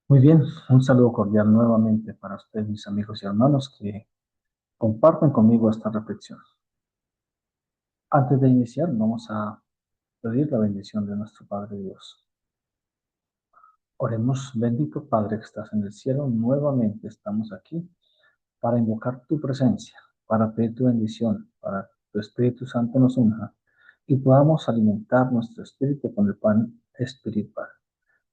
Muy bien, un saludo cordial nuevamente para ustedes, mis amigos y hermanos que comparten conmigo esta reflexión. Antes de iniciar, vamos a pedir la bendición de nuestro Padre Dios. Oremos, bendito Padre que estás en el cielo, nuevamente estamos aquí para invocar tu presencia, para pedir tu bendición, para que tu Espíritu Santo nos unja y podamos alimentar nuestro espíritu con el pan espiritual.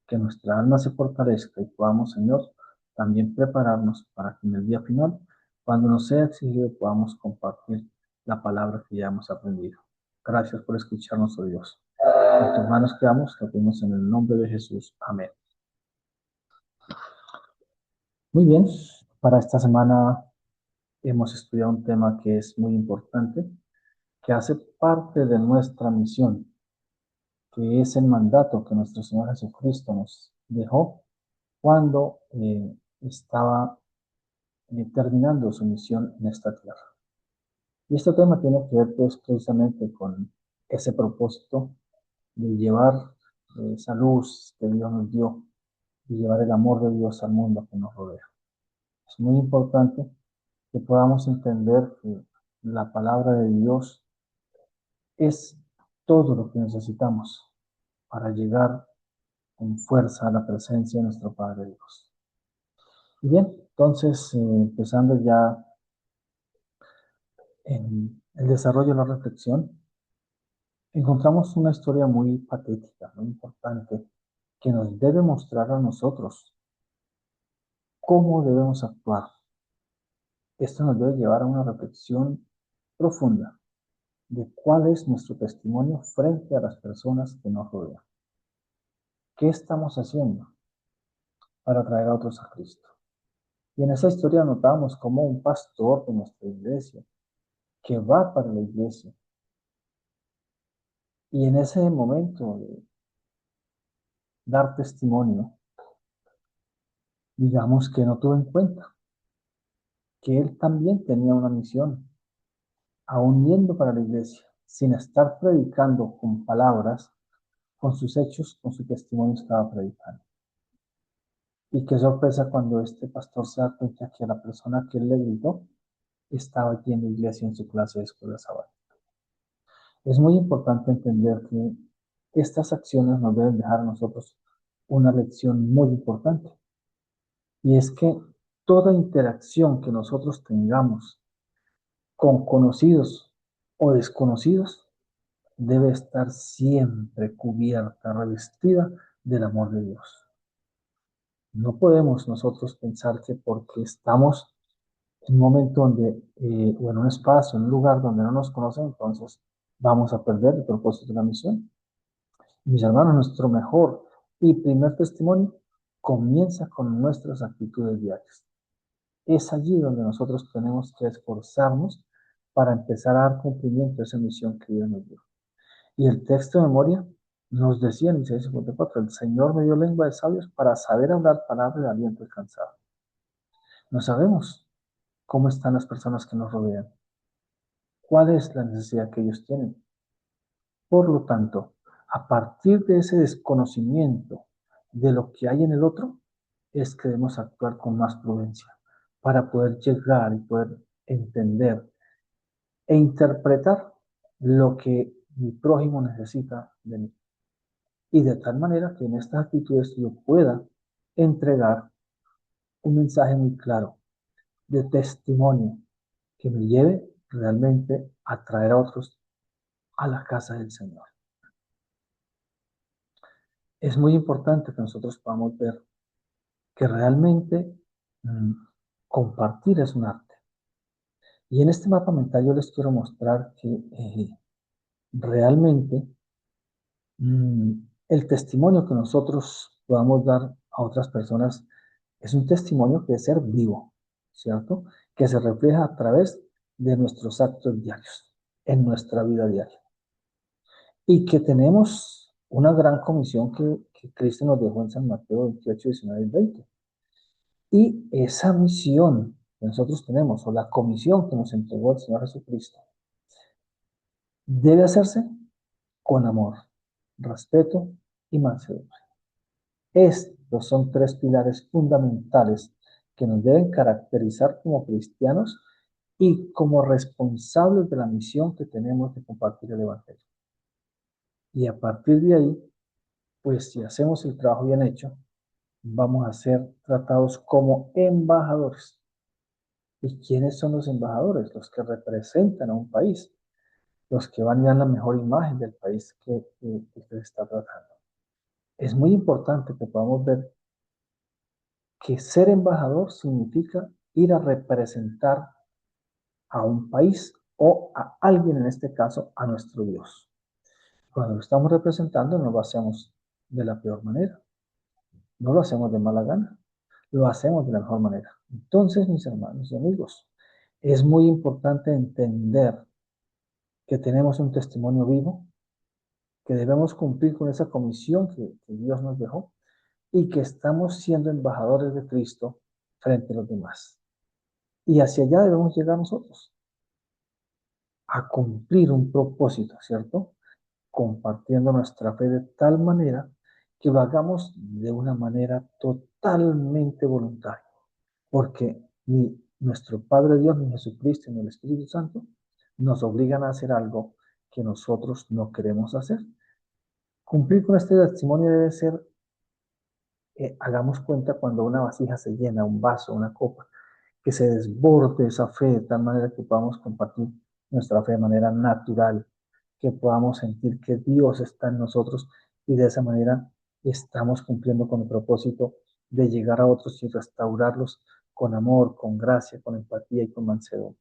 Que nuestra alma se fortalezca y podamos, Señor, también prepararnos para que en el día final, cuando nos sea exigido, podamos compartir la palabra que ya hemos aprendido. Gracias por escucharnos, oh Dios. En tus manos quedamos, lo pedimos en el nombre de Jesús. Amén. Muy bien, para esta semana hemos estudiado un tema que es muy importante, que hace parte de nuestra misión, que es el mandato que nuestro Señor Jesucristo nos dejó cuando estaba terminando su misión en esta tierra. Y este tema tiene que ver pues precisamente con ese propósito de llevar esa luz que Dios nos dio y llevar el amor de Dios al mundo que nos rodea. Es muy importante que podamos entender que la palabra de Dios es todo lo que necesitamos para llegar con fuerza a la presencia de nuestro Padre Dios. Y bien, entonces empezando ya en el desarrollo de la reflexión, encontramos una historia muy patética, muy importante, que nos debe mostrar a nosotros cómo debemos actuar. Esto nos debe llevar a una reflexión profunda de cuál es nuestro testimonio frente a las personas que nos rodean. ¿Qué estamos haciendo para traer a otros a Cristo? Y en esa historia notamos cómo un pastor de nuestra iglesia, que va para la iglesia, y en ese momento de dar testimonio, digamos que no tuvo en cuenta que él también tenía una misión, aún yendo para la iglesia, sin estar predicando con palabras, con sus hechos, con su testimonio estaba predicando. Y qué sorpresa cuando este pastor se da cuenta que la persona que él le gritó estaba aquí en la iglesia en su clase de escuela sabática. Es muy importante entender que estas acciones nos deben dejar a nosotros una lección muy importante. Y es que toda interacción que nosotros tengamos con conocidos o desconocidos debe estar siempre cubierta, revestida del amor de Dios. No podemos nosotros pensar que porque estamos en un momento donde, o en un espacio, en un lugar donde no nos conocen, entonces vamos a perder el propósito de la misión. Mis hermanos, nuestro mejor y primer testimonio comienza con nuestras actitudes diarias. Es allí donde nosotros tenemos que esforzarnos para empezar a dar cumplimiento a esa misión que Dios nos dio. Y el texto de memoria nos decía en Isaías 54, el Señor me dio lengua de sabios para saber hablar palabras de aliento alcanzado. No sabemos cómo están las personas que nos rodean, cuál es la necesidad que ellos tienen. Por lo tanto, a partir de ese desconocimiento de lo que hay en el otro, es que debemos actuar con más prudencia para poder llegar y poder entender e interpretar lo que mi prójimo necesita de mí. Y de tal manera que en estas actitudes yo pueda entregar un mensaje muy claro de testimonio que me lleve realmente a traer a otros a la casa del Señor. Es muy importante que nosotros podamos ver que realmente mmm, compartir es un arte. Y en este mapa mental yo les quiero mostrar que realmente mmm, el testimonio que nosotros podamos dar a otras personas es un testimonio que es ser vivo, ¿cierto? Que se refleja a través de nuestros actos diarios, en nuestra vida diaria. Y que tenemos una gran comisión que Cristo nos dejó en San Mateo 28, 19 y 20. Y esa misión que nosotros tenemos, o la comisión que nos entregó el Señor Jesucristo, debe hacerse con amor, respeto y mansedumbre. Es Estos son tres pilares fundamentales que nos deben caracterizar como cristianos y como responsables de la misión que tenemos de compartir el Evangelio. Y a partir de ahí, pues si hacemos el trabajo bien hecho, vamos a ser tratados como embajadores. ¿Y quiénes son los embajadores? Los que representan a un país, los que van a dar la mejor imagen del país que se está tratando. Es muy importante que podamos ver que ser embajador significa ir a representar a un país o a alguien, en este caso, a nuestro Dios. Cuando lo estamos representando, no lo hacemos de la peor manera, no lo hacemos de mala gana, lo hacemos de la mejor manera. Entonces, mis hermanos y amigos, es muy importante entender que tenemos un testimonio vivo, que debemos cumplir con esa comisión que Dios nos dejó y que estamos siendo embajadores de Cristo frente a los demás. Y hacia allá debemos llegar nosotros, a cumplir un propósito, ¿cierto? Compartiendo nuestra fe de tal manera que lo hagamos de una manera totalmente voluntaria, porque ni nuestro Padre Dios, ni Jesucristo, ni el Espíritu Santo nos obligan a hacer algo que nosotros no queremos hacer. Cumplir con este testimonio debe ser, hagamos cuenta cuando una vasija se llena, un vaso, una copa, que se desborde esa fe de tal manera que podamos compartir nuestra fe de manera natural, que podamos sentir que Dios está en nosotros y de esa manera estamos cumpliendo con el propósito de llegar a otros y restaurarlos con amor, con gracia, con empatía y con mansedumbre.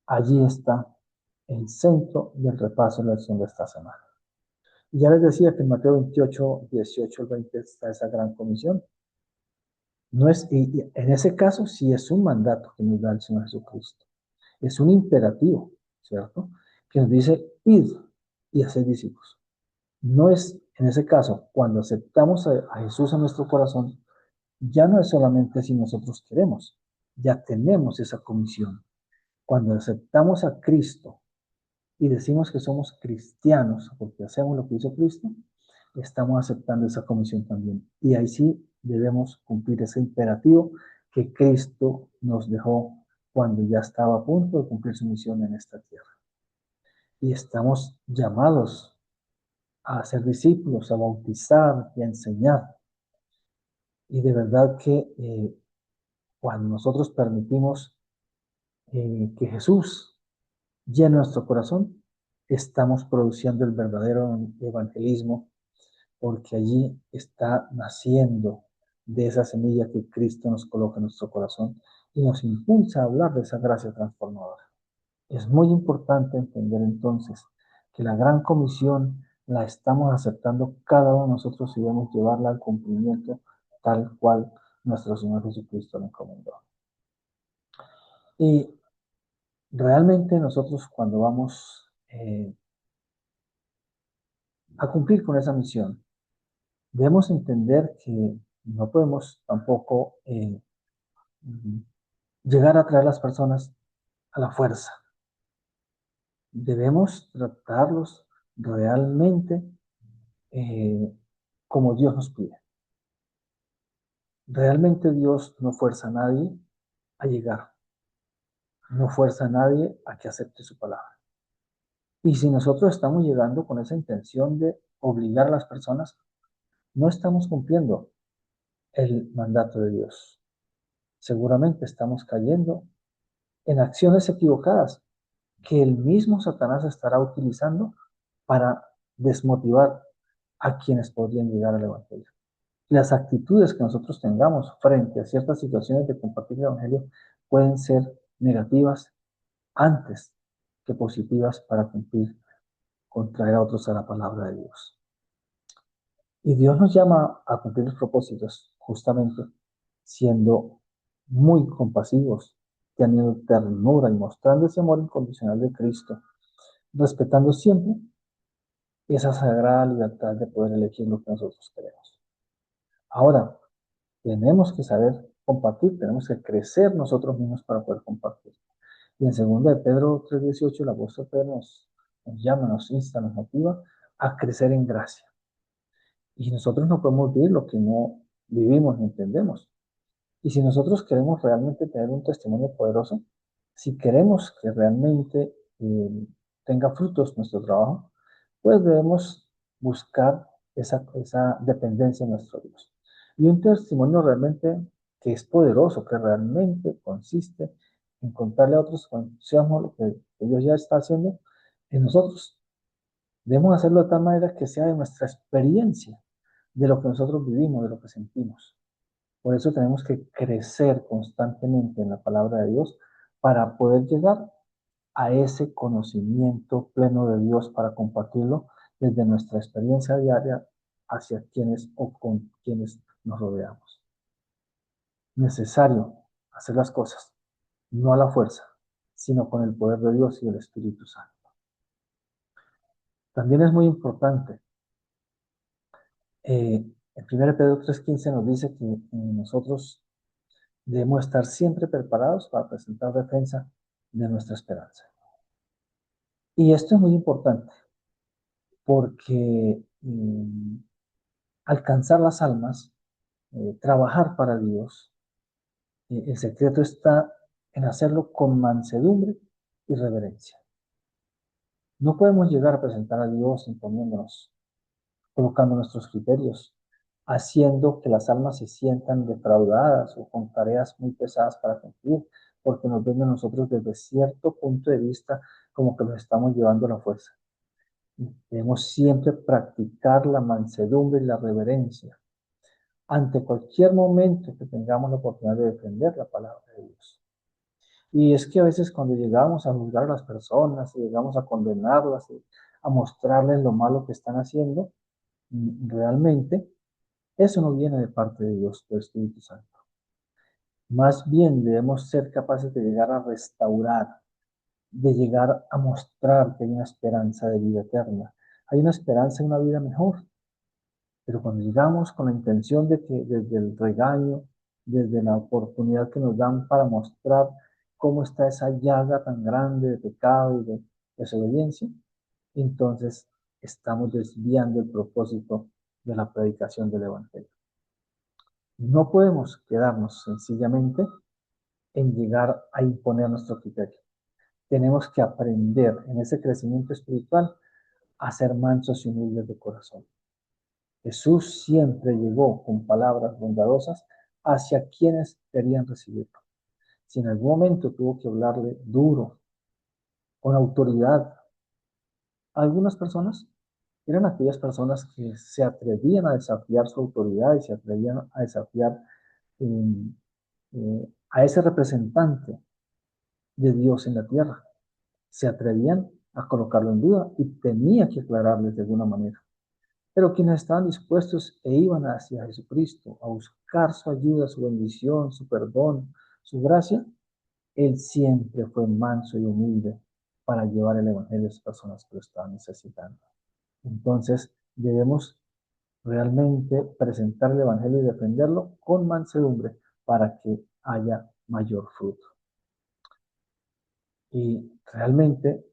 Allí está el centro del repaso de la lección de esta semana. Y ya les decía que en Mateo 28, 18 al 20 está esa gran comisión. No es, y en ese caso sí es un mandato que nos da el Señor Jesucristo. Es un imperativo, ¿cierto? Que nos dice, id y hacer discípulos. No es, en ese caso, cuando aceptamos a Jesús en nuestro corazón, ya no es solamente si nosotros queremos, ya tenemos esa comisión. Cuando aceptamos a Cristo y decimos que somos cristianos porque hacemos lo que hizo Cristo, estamos aceptando esa comisión también. Y ahí sí debemos cumplir ese imperativo que Cristo nos dejó cuando ya estaba a punto de cumplir su misión en esta tierra. Y estamos llamados a ser discípulos, a bautizar y a enseñar. Y de verdad que cuando nosotros permitimos que Jesús llene nuestro corazón, estamos produciendo el verdadero evangelismo, porque allí está naciendo de esa semilla que Cristo nos coloca en nuestro corazón y nos impulsa a hablar de esa gracia transformadora. Es muy importante entender entonces que la gran comisión la estamos aceptando cada uno de nosotros y debemos llevarla al cumplimiento tal cual nuestro Señor Jesucristo nos encomendó. Y realmente nosotros cuando vamos a cumplir con esa misión, debemos entender que no podemos tampoco llegar a atraer a las personas a la fuerza. Debemos tratarlos realmente como Dios nos pide. Realmente Dios no fuerza a nadie a llegar, no fuerza a nadie a que acepte su palabra. Y si nosotros estamos llegando con esa intención de obligar a las personas, no estamos cumpliendo el mandato de Dios. Seguramente estamos cayendo en acciones equivocadas que el mismo Satanás estará utilizando para desmotivar a quienes podrían llegar al Evangelio. Las actitudes que nosotros tengamos frente a ciertas situaciones de compartir el Evangelio pueden ser negativas antes que positivas para cumplir con traer a otros a la palabra de Dios. Y Dios nos llama a cumplir los propósitos justamente siendo muy compasivos, teniendo ternura y mostrando ese amor incondicional de Cristo, respetando siempre esa sagrada libertad de poder elegir lo que nosotros queremos. Ahora, tenemos que saber compartir, tenemos que crecer nosotros mismos para poder compartir. Y en 2 de Pedro 3:18, el apóstol Pedro nos llama, nos insta, nos motiva a crecer en gracia. Y nosotros no podemos vivir vivimos y entendemos. Y si nosotros queremos realmente tener un testimonio poderoso, si queremos que realmente tenga frutos nuestro trabajo, pues debemos buscar esa dependencia en nuestro Dios. Y un testimonio realmente que es poderoso, que realmente consiste en contarle a otros cuando seamos lo que Dios ya está haciendo en nosotros. Debemos hacerlo de tal manera que sea de nuestra experiencia, de lo que nosotros vivimos, de lo que sentimos. Por eso tenemos que crecer constantemente en la palabra de Dios para poder llegar a ese conocimiento pleno de Dios para compartirlo desde nuestra experiencia diaria hacia quienes o con quienes nos rodeamos. Necesario hacer las cosas, no a la fuerza, sino con el poder de Dios y el Espíritu Santo. También es muy importante, en 1 Pedro 3:15 nos dice que nosotros debemos estar siempre preparados para presentar defensa de nuestra esperanza. Y esto es muy importante porque alcanzar las almas, trabajar para Dios, el secreto está en hacerlo con mansedumbre y reverencia. No podemos llegar a presentar a Dios imponiéndonos, colocando nuestros criterios, haciendo que las almas se sientan defraudadas o con tareas muy pesadas para cumplir, porque nos ven a nosotros desde cierto punto de vista como que nos estamos llevando a la fuerza. Debemos siempre practicar la mansedumbre y la reverencia ante cualquier momento que tengamos la oportunidad de defender la palabra de Dios. Y es que a veces cuando llegamos a juzgar a las personas, y llegamos a condenarlas, y a mostrarles lo malo que están haciendo, realmente eso no viene de parte de Dios, del Espíritu Santo. Más bien debemos ser capaces de llegar a restaurar, de llegar a mostrar que hay una esperanza de vida eterna. Hay una esperanza en una vida mejor. Pero cuando llegamos con la intención de que desde el regaño, desde la oportunidad que nos dan para mostrar cómo está esa llaga tan grande de pecado y de desobediencia, entonces estamos desviando el propósito de la predicación del Evangelio. No podemos quedarnos sencillamente en llegar a imponer nuestro criterio. Tenemos que aprender en ese crecimiento espiritual a ser mansos y humildes de corazón. Jesús siempre llegó con palabras bondadosas hacia quienes querían recibirlo. Si en algún momento tuvo que hablarle duro, con autoridad, algunas personas eran aquellas personas que se atrevían a desafiar su autoridad y se atrevían a desafiar a ese representante de Dios en la tierra. Se atrevían a colocarlo en duda y tenía que aclararles de alguna manera. Pero quienes estaban dispuestos e iban hacia Jesucristo a buscar su ayuda, su bendición, su perdón, su gracia, Él siempre fue manso y humilde para llevar el Evangelio a las personas que lo estaban necesitando. Entonces, debemos realmente presentar el Evangelio y defenderlo con mansedumbre para que haya mayor fruto. Y realmente,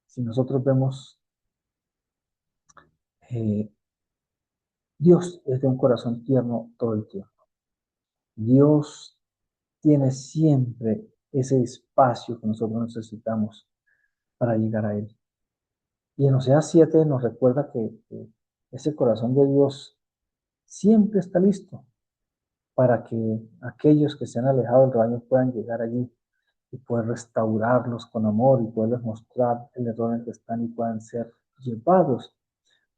si nosotros vemos, Dios es de un corazón tierno todo el tiempo. Dios tiene siempre ese espacio que nosotros necesitamos para llegar a Él. Y en Oseas 7 nos recuerda que ese corazón de Dios siempre está listo para que aquellos que se han alejado del rebaño puedan llegar allí y poder restaurarlos con amor y poderles mostrar el error en el que están y puedan ser llevados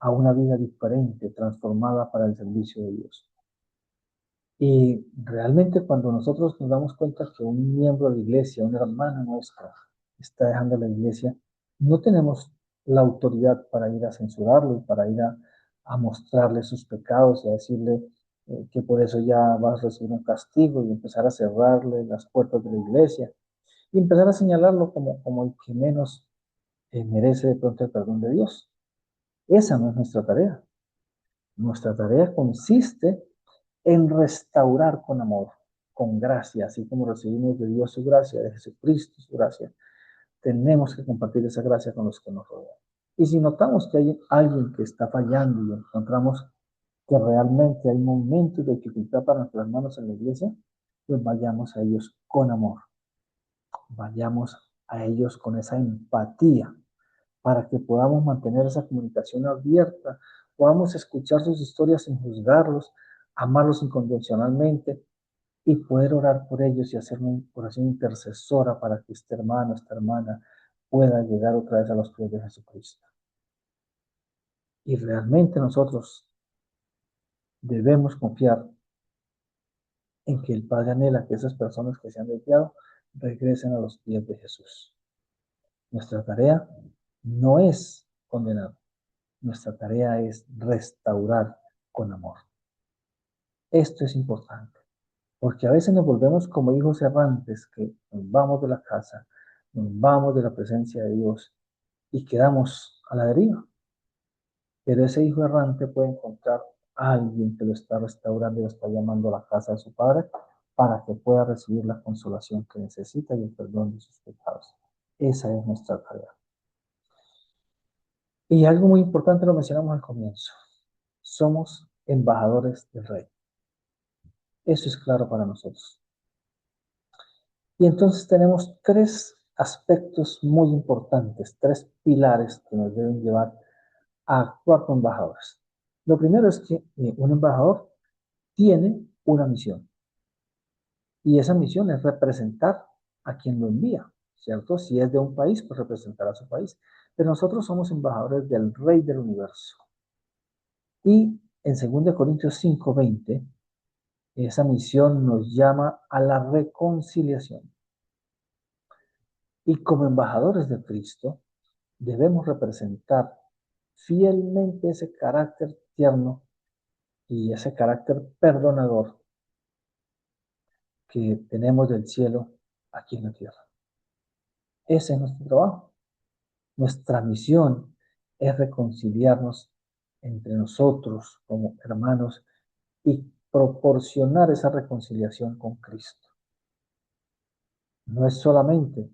a una vida diferente, transformada para el servicio de Dios. Y realmente cuando nosotros nos damos cuenta que un miembro de la iglesia, una hermana nuestra, está dejando la iglesia, no tenemos la autoridad para ir a censurarlo, para ir a mostrarle sus pecados y a decirle que por eso ya va a recibir un castigo y empezar a cerrarle las puertas de la iglesia y empezar a señalarlo como el que menos merece de pronto el perdón de Dios. Esa no es nuestra tarea. Nuestra tarea consiste en restaurar con amor, con gracia, así como recibimos de Dios su gracia, de Jesucristo su gracia. Tenemos que compartir esa gracia con los que nos rodean. Y si notamos que hay alguien que está fallando y encontramos que realmente hay momentos de dificultad para nuestros hermanos en la iglesia, pues vayamos a ellos con amor, vayamos a ellos con esa empatía, para que podamos mantener esa comunicación abierta, podamos escuchar sus historias sin juzgarlos, amarlos incondicionalmente y poder orar por ellos y hacer una oración intercesora para que este hermano, esta hermana pueda llegar otra vez a los pies de Jesucristo. Y realmente nosotros debemos confiar en que el Padre anhela que esas personas que se han desviado regresen a los pies de Jesús. Nuestra tarea no es condenar, nuestra tarea es restaurar con amor. Esto es importante, porque a veces nos volvemos como hijos errantes que nos vamos de la casa, nos vamos de la presencia de Dios y quedamos a la deriva. Pero ese hijo errante puede encontrar a alguien que lo está restaurando y lo está llamando a la casa de su padre para que pueda recibir la consolación que necesita y el perdón de sus pecados. Esa es nuestra tarea. Y algo muy importante lo mencionamos al comienzo. Somos embajadores del Rey. Eso es claro para nosotros. Y entonces tenemos tres aspectos muy importantes, tres pilares que nos deben llevar a actuar como embajadores. Lo primero es que un embajador tiene una misión. Y esa misión es representar a quien lo envía, ¿cierto? Si es de un país, pues representar a su país. Pero nosotros somos embajadores del Rey del Universo. Y en 2 Corintios 5:20, esa misión nos llama a la reconciliación. Y como embajadores de Cristo, debemos representar fielmente ese carácter tierno y ese carácter perdonador que tenemos del cielo aquí en la tierra. Ese es nuestro trabajo. Nuestra misión es reconciliarnos entre nosotros como hermanos y proporcionar esa reconciliación con Cristo. No es solamente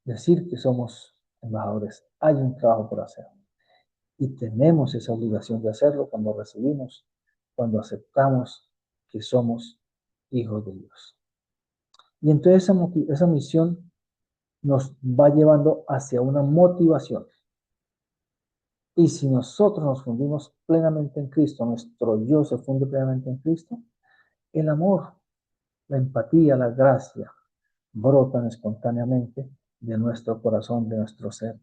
decir que somos embajadores, hay un trabajo por hacer. Y tenemos esa obligación de hacerlo cuando recibimos, cuando aceptamos que somos hijos de Dios. Y entonces esa misión nos va llevando hacia una motivación. Y si nosotros nos fundimos plenamente en Cristo, nuestro yo se funde plenamente en Cristo, el amor, la empatía, la gracia brotan espontáneamente de nuestro corazón, de nuestro ser.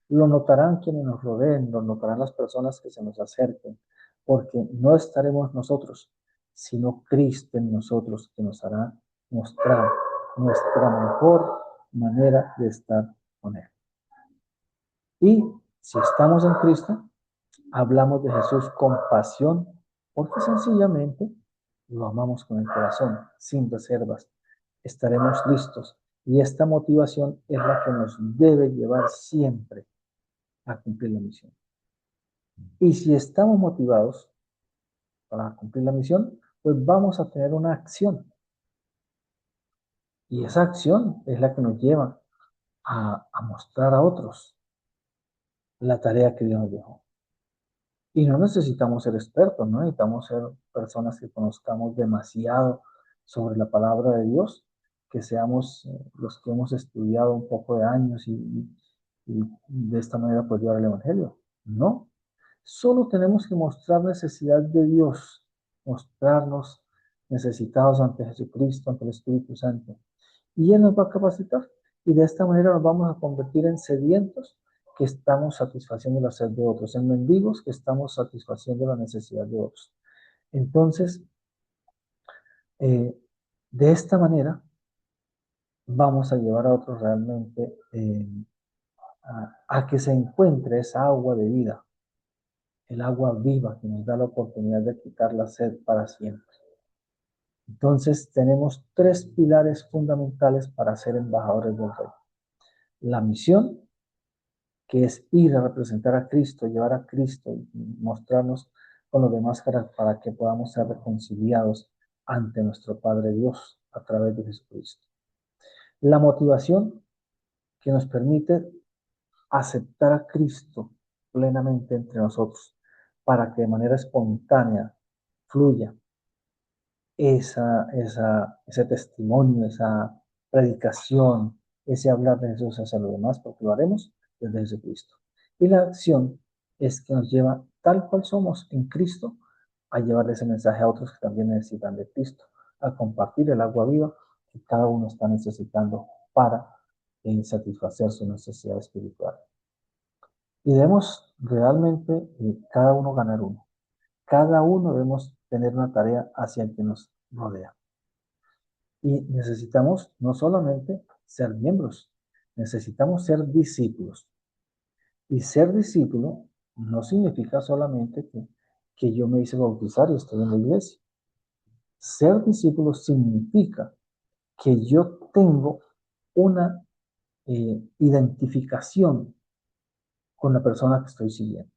Lo notarán quienes nos rodeen, lo notarán las personas que se nos acerquen, porque no estaremos nosotros, sino Cristo en nosotros, que nos hará mostrar nuestra mejor manera de estar con Él. Y si estamos en Cristo, hablamos de Jesús con pasión, porque sencillamente lo amamos con el corazón, sin reservas. Estaremos listos. Y esta motivación es la que nos debe llevar siempre a cumplir la misión. Y si estamos motivados para cumplir la misión, pues vamos a tener una acción. Y esa acción es la que nos lleva a mostrar a otros la tarea que Dios nos dejó. Y no necesitamos ser expertos, no necesitamos ser personas que conozcamos demasiado sobre la palabra de Dios, que seamos los que hemos estudiado un poco de años y de esta manera pues llevar el Evangelio. No, solo tenemos que mostrar necesidad de Dios, mostrarnos necesitados ante Jesucristo, ante el Espíritu Santo. Y Él nos va a capacitar y de esta manera nos vamos a convertir en sedientos que estamos satisfaciendo la sed de otros, en mendigos que estamos satisfaciendo la necesidad de otros. Entonces, de esta manera, vamos a llevar a otros realmente a que se encuentre esa agua de vida, el agua viva que nos da la oportunidad de quitar la sed para siempre. Entonces, tenemos tres pilares fundamentales para ser embajadores del Rey. La misión, que es ir a representar a Cristo, llevar a Cristo y mostrarnos con los demás para que podamos ser reconciliados ante nuestro Padre Dios a través de Jesucristo. La motivación que nos permite aceptar a Cristo plenamente entre nosotros para que de manera espontánea fluya ese testimonio, esa predicación, ese hablar de Jesús hacia los demás, porque lo haremos desde Jesucristo. Y la acción es que nos lleva, tal cual somos en Cristo, a llevarle ese mensaje a otros que también necesitan de Cristo, a compartir el agua viva que cada uno está necesitando para satisfacer su necesidad espiritual. Y debemos realmente cada uno ganar uno. Cada uno debemos tener una tarea hacia el que nos rodea. Y necesitamos no solamente ser miembros, necesitamos ser discípulos. Y ser discípulo no significa solamente que yo me hice bautizar y estoy en la iglesia. Ser discípulo significa que yo tengo una identificación con la persona que estoy siguiendo.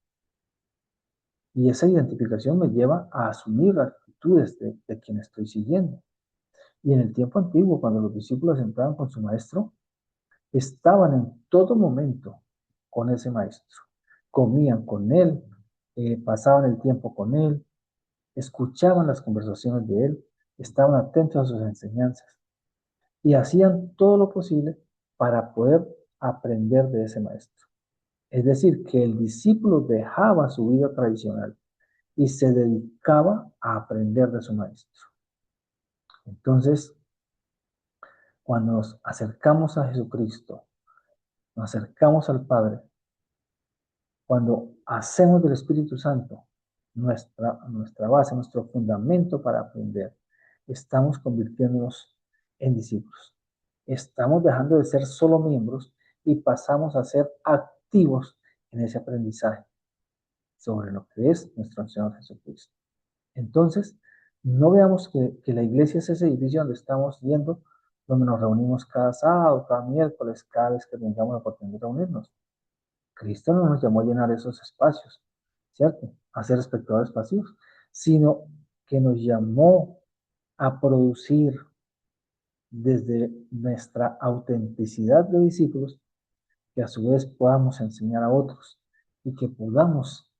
Y esa identificación me lleva a asumir las actitudes de quien estoy siguiendo. Y en el tiempo antiguo, cuando los discípulos entraban con su maestro, estaban en todo momento con ese maestro. Comían con él, pasaban el tiempo con él, escuchaban las conversaciones de él, estaban atentos a sus enseñanzas y hacían todo lo posible para poder aprender de ese maestro. Es decir, que el discípulo dejaba su vida tradicional y se dedicaba a aprender de su maestro. Entonces, cuando nos acercamos a Jesucristo, nos acercamos al Padre, cuando hacemos del Espíritu Santo nuestra base, nuestro fundamento para aprender, estamos convirtiéndonos en discípulos. Estamos dejando de ser solo miembros y pasamos a ser activos en ese aprendizaje sobre lo que es nuestro Señor Jesucristo. Entonces, no veamos que la iglesia es ese edificio donde estamos yendo, donde nos reunimos cada sábado, cada miércoles, cada vez que tengamos la oportunidad de reunirnos. Cristo no nos llamó a llenar esos espacios, ¿cierto? A ser espectadores pasivos, sino que nos llamó a producir desde nuestra autenticidad de discípulos, que a su vez podamos enseñar a otros y que podamos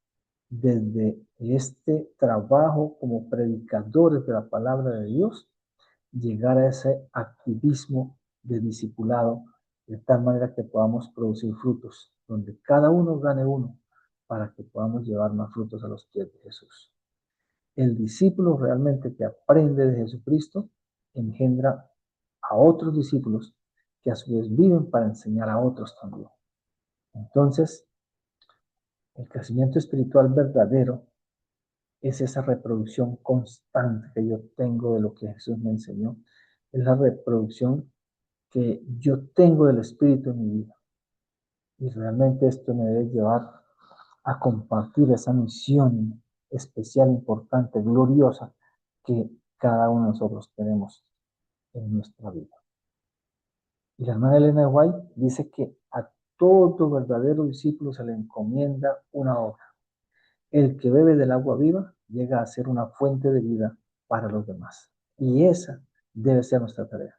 desde este trabajo como predicadores de la palabra de Dios, llegar a ese activismo de discipulado, de tal manera que podamos producir frutos, donde cada uno gane uno, para que podamos llevar más frutos a los pies de Jesús. El discípulo realmente que aprende de Jesucristo engendra a otros discípulos que a su vez viven para enseñar a otros también. Entonces, el crecimiento espiritual verdadero es esa reproducción constante que yo tengo de lo que Jesús me enseñó. Es la reproducción que yo tengo del Espíritu en mi vida. Y realmente esto me debe llevar a compartir esa misión especial, importante, gloriosa que cada uno de nosotros tenemos en nuestra vida. Y la hermana Elena White dice que a todo verdadero discípulo se le encomienda una obra. El que bebe del agua viva llega a ser una fuente de vida para los demás. Y esa debe ser nuestra tarea.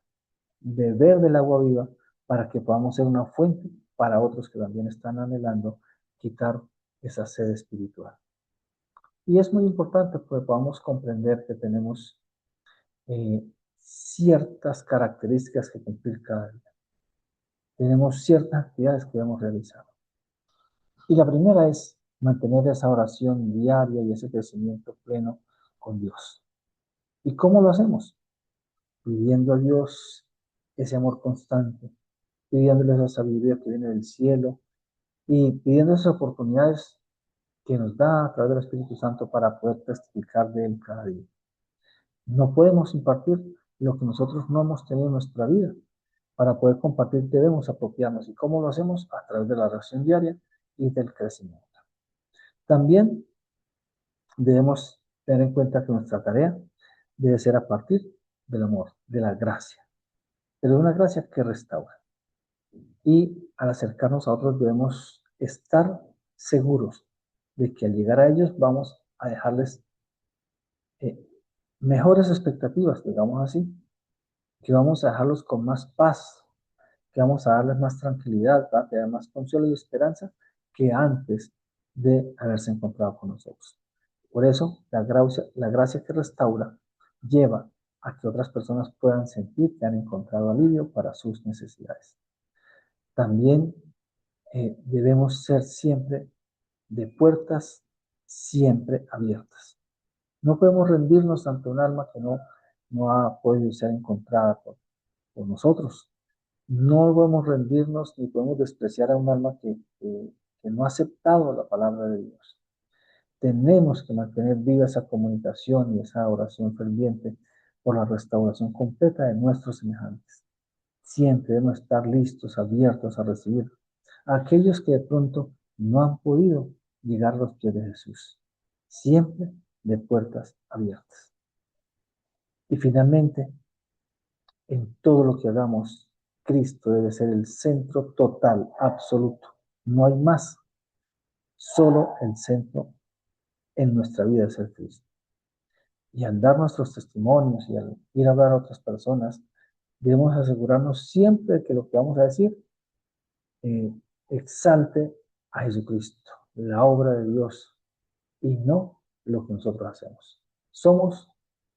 Beber del agua viva para que podamos ser una fuente para otros que también están anhelando quitar esa sed espiritual. Y es muy importante que podamos comprender que tenemos ciertas características que cumplir cada día. Tenemos ciertas actividades que debemos realizar. Y la primera es mantener esa oración diaria y ese crecimiento pleno con Dios. ¿Y cómo lo hacemos? Pidiendo a Dios ese amor constante, pidiéndole esa sabiduría que viene del cielo y pidiendo esas oportunidades que nos da a través del Espíritu Santo para poder testificar de Él cada día. No podemos impartir lo que nosotros no hemos tenido en nuestra vida. Para poder compartir debemos apropiarnos. ¿Y cómo lo hacemos? A través de la oración diaria y del crecimiento. También debemos tener en cuenta que nuestra tarea debe ser a partir del amor, de la gracia, pero de una gracia que restaura. Y al acercarnos a otros debemos estar seguros de que al llegar a ellos vamos a dejarles mejores expectativas, digamos así, que vamos a dejarlos con más paz, que vamos a darles más tranquilidad, ¿va? Que haya más consuelo y esperanza que antes de haberse encontrado con nosotros. Por eso, la gracia que restaura lleva a que otras personas puedan sentir que han encontrado alivio para sus necesidades. También debemos ser siempre de puertas siempre abiertas. No podemos rendirnos ante un alma que no ha podido ser encontrada por nosotros. No podemos rendirnos ni podemos despreciar a un alma que no ha aceptado la palabra de Dios. Tenemos que mantener viva esa comunicación y esa oración ferviente por la restauración completa de nuestros semejantes. Siempre debemos estar listos, abiertos a recibir a aquellos que de pronto no han podido llegar a los pies de Jesús. Siempre de puertas abiertas. Y finalmente, en todo lo que hagamos, Cristo debe ser el centro total, absoluto. No hay más. Solo el centro en nuestra vida es el Cristo. Y al dar nuestros testimonios y al ir a hablar a otras personas, debemos asegurarnos siempre de que lo que vamos a decir eh, exalte a Jesucristo, la obra de Dios, y no lo que nosotros hacemos. Somos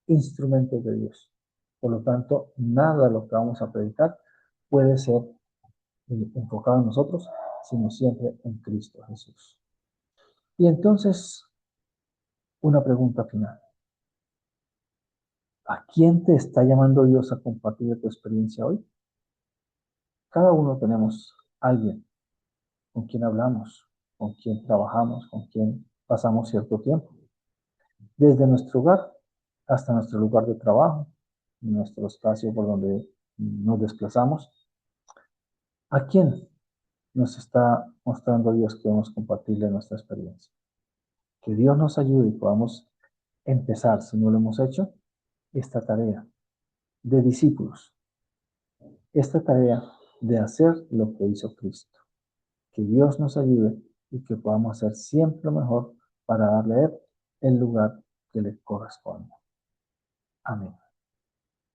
instrumentos de Dios. Por lo tanto, nada de lo que vamos a predicar puede ser enfocado en nosotros, sino siempre en Cristo Jesús. Y entonces, una pregunta final. ¿A quién te está llamando Dios a compartir tu experiencia hoy? Cada uno tenemos a alguien con quien hablamos, con quien trabajamos, con quien pasamos cierto tiempo. Desde nuestro hogar hasta nuestro lugar de trabajo, nuestro espacio por donde nos desplazamos. ¿A quién nos está mostrando Dios que debemos compartirle nuestra experiencia? Que Dios nos ayude y podamos empezar, si no lo hemos hecho, esta tarea de discípulos, esta tarea de hacer lo que hizo Cristo. Que Dios nos ayude y que podamos hacer siempre lo mejor para darle a Él el lugar que le corresponde. Amén.